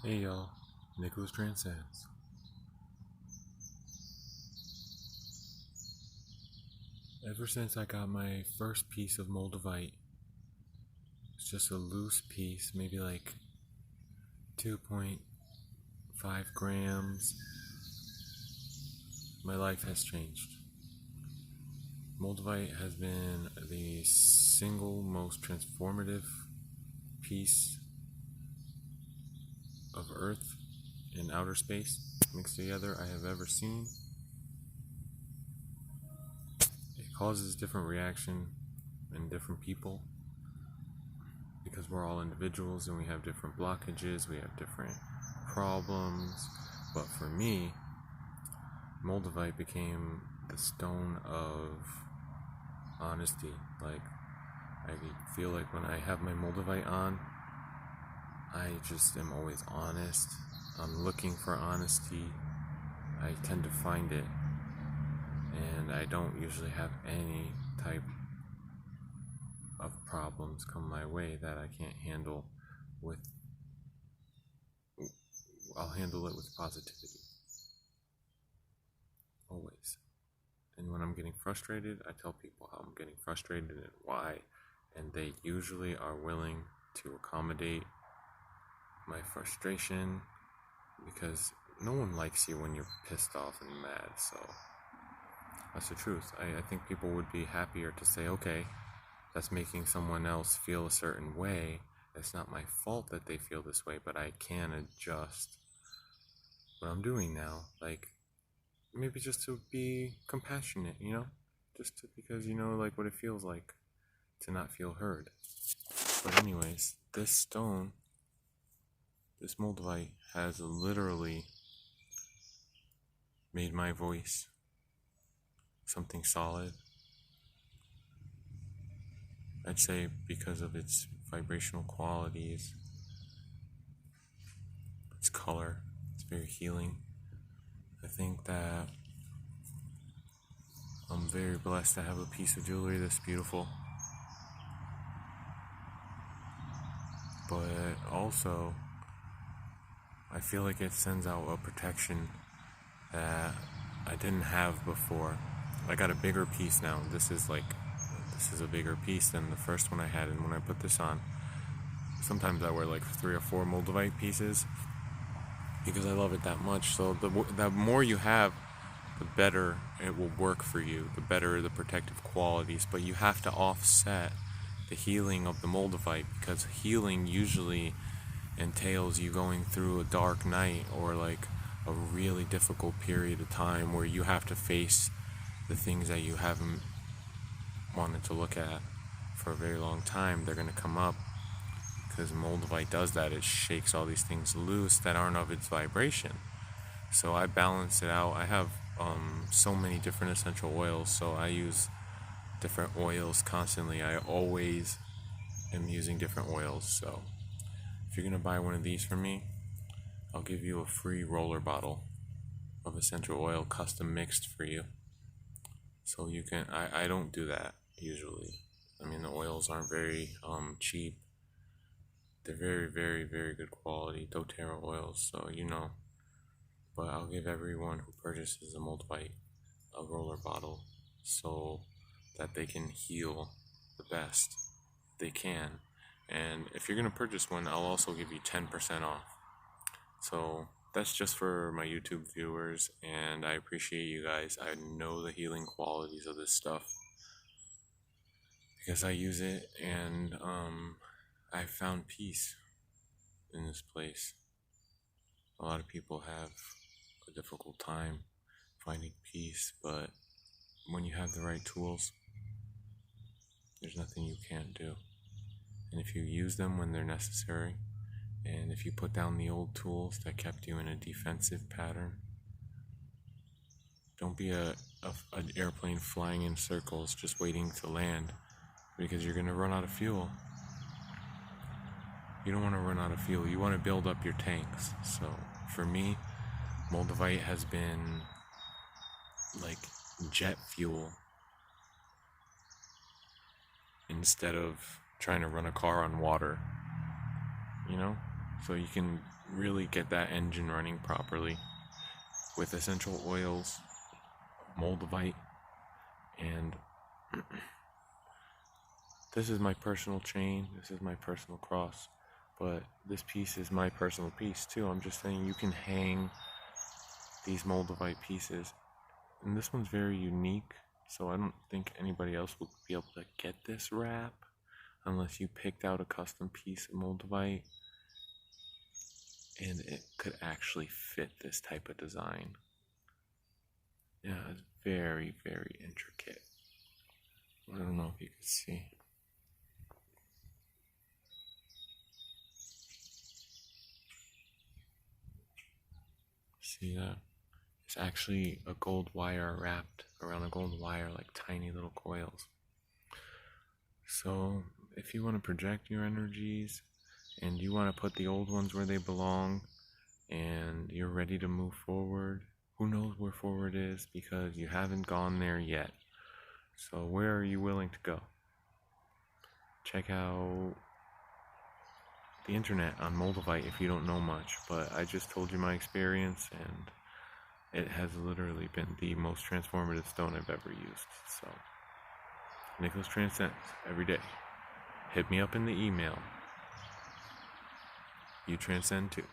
Hey y'all, NicholasTranscends. Ever since I got my first piece of MOLDAVITE, it's just a loose piece, maybe like 2.5 grams, my life has changed. MOLDAVITE has been the single most transformative piece of Earth and outer space mixed together I have ever seen. It causes different reaction in different people because we're all individuals and we have different blockages, we have different problems. But for me, MOLDAVITE became the stone of honesty. Like, I feel like when I have my MOLDAVITE on, I just am always honest. I'm looking for honesty. I tend to find it, and I don't usually have any type of problems come my way that I can't handle with. I'll handle it with positivity, always. And when I'm getting frustrated, I tell people how I'm getting frustrated and why, and they usually are willing to accommodate my frustration, because no one likes you when you're pissed off and mad. So that's the truth. I think people would be happier to say, okay, that's making someone else feel a certain way. It's not my fault that they feel this way, but I can adjust what I'm doing now. Like, maybe just to be compassionate, because like what it feels like to not feel heard. But anyways, this MOLDAVITE has literally made my voice something solid. I'd say because of its vibrational qualities, its color, it's very healing. I think that I'm very blessed to have a piece of jewelry that's beautiful. But also, I feel like it sends out a protection that I didn't have before. I got a bigger piece now. This is a bigger piece than the first one I had, and when I put this on, sometimes I wear like 3 or 4 MOLDAVITE pieces because I love it that much. So the more you have, the better it will work for you, the better the protective qualities. But you have to offset the healing of the MOLDAVITE, because healing usually entails you going through a dark night or like a really difficult period of time where you have to face the things that you haven't wanted to look at for a very long time. They're going to come up because MOLDAVITE does that. It shakes all these things loose that aren't of its vibration. So I balance it out. I have so many different essential oils, so I use different oils constantly. I always am using different oils. So if you're going to buy one of these from me, I'll give you a free roller bottle of essential oil custom mixed for you. So you can, I don't do that usually. I mean, the oils aren't very cheap. They're very, very, very good quality doTERRA oils, so but I'll give everyone who purchases a MOLDAVITE a roller bottle so that they can heal the best they can. And if you're going to purchase one, I'll also give you 10% off. So that's just for my YouTube viewers, and I appreciate you guys. I know the healing qualities of this stuff because I use it, and I found peace in this place. A lot of people have a difficult time finding peace, but when you have the right tools, there's nothing you can't do. And if you use them when they're necessary, and if you put down the old tools that kept you in a defensive pattern, don't be an airplane flying in circles just waiting to land, because you're going to run out of fuel. You don't want to run out of fuel. You want to build up your tanks. So for me, MOLDAVITE has been like jet fuel instead of trying to run a car on water. so you can really get that engine running properly with essential oils, MOLDAVITE, and this is my personal chain, this is my personal cross, but this piece is my personal piece too. I'm just saying you can hang these MOLDAVITE pieces, and this one's very unique, so I don't think anybody else will be able to get this wrap unless you picked out a custom piece of MOLDAVITE and it could actually fit this type of design. Yeah, it's very, very intricate. I don't know if you can see. See that? It's actually a gold wire wrapped around a gold wire, like tiny little coils. So if you want to project your energies and you want to put the old ones where they belong and you're ready to move forward, who knows where forward is because you haven't gone there yet. So where are you willing to go? Check out the internet on MOLDAVITE if you don't know much, but I just told you my experience and it has literally been the most transformative stone I've ever used. So NicholasTranscends every day. Hit me up in the email. You transcend too.